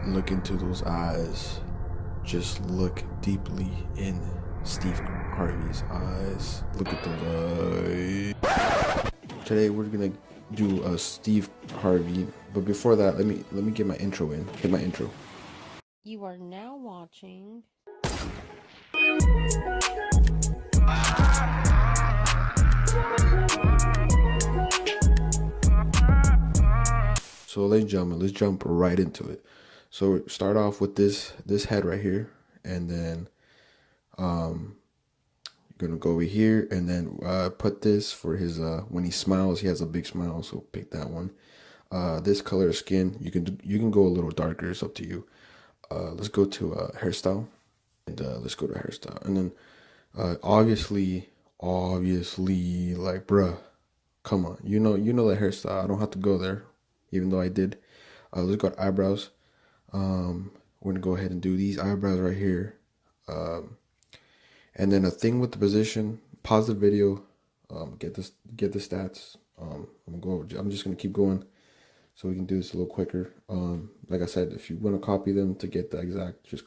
Look into those eyes. Just look deeply in Steve Harvey's eyes. Look at the light. Today we're gonna do a Steve Harvey, but before that, let me get my intro in. Get my intro. You are now watching So ladies and gentlemen, let's jump right into it. So start off with this head right here, and then you're gonna go over here and then put this for his when he smiles. He has a big smile, so pick that one. This color of skin, you can go a little darker. It's up to you. Let's go to hairstyle, and let's go to hairstyle, and then obviously, like, bruh, come on, you know the hairstyle. I don't have to go there, even though I did. Let's go to eyebrows. We're gonna go ahead and do these eyebrows right here. And then a thing with the position, pause the video, get the stats. I'm just gonna keep going so we can do this a little quicker. Like I said, if you want to copy them to get the exact, just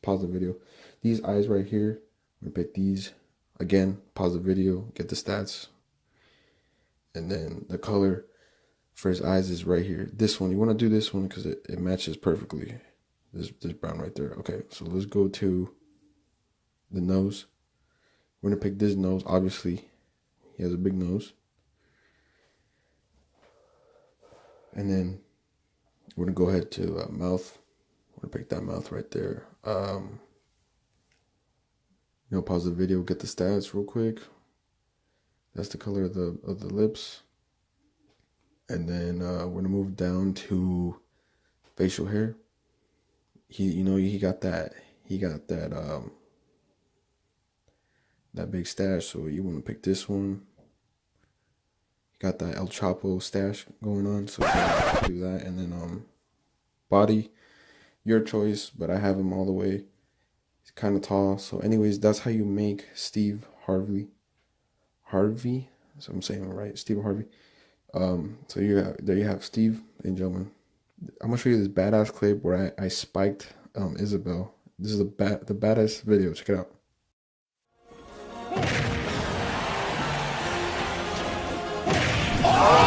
pause the video. These eyes right here, I'm gonna pick these again, pause the video, get the stats. And then the color for his eyes is right here. This one, you want to do this one because it matches perfectly. This brown right there. Okay, so let's go to the nose. We're gonna pick this nose. Obviously, he has a big nose. And then we're gonna go ahead to mouth. We're gonna pick that mouth right there. Pause the video, get the stats real quick. That's the color of the lips. And then we're gonna move down to facial hair. He got that big stash, so you want to pick this one. Got that El Chapo stash going on, so do that. And then body, your choice, but I have him all the way. He's kind of tall, so anyways, that's how you make Steve Harvey. So I'm saying it right, Steve Harvey. So there you have Steve and gentlemen. I'm gonna show you this badass clip where I spiked Isabel. This is the baddest video. Check it out. Oh!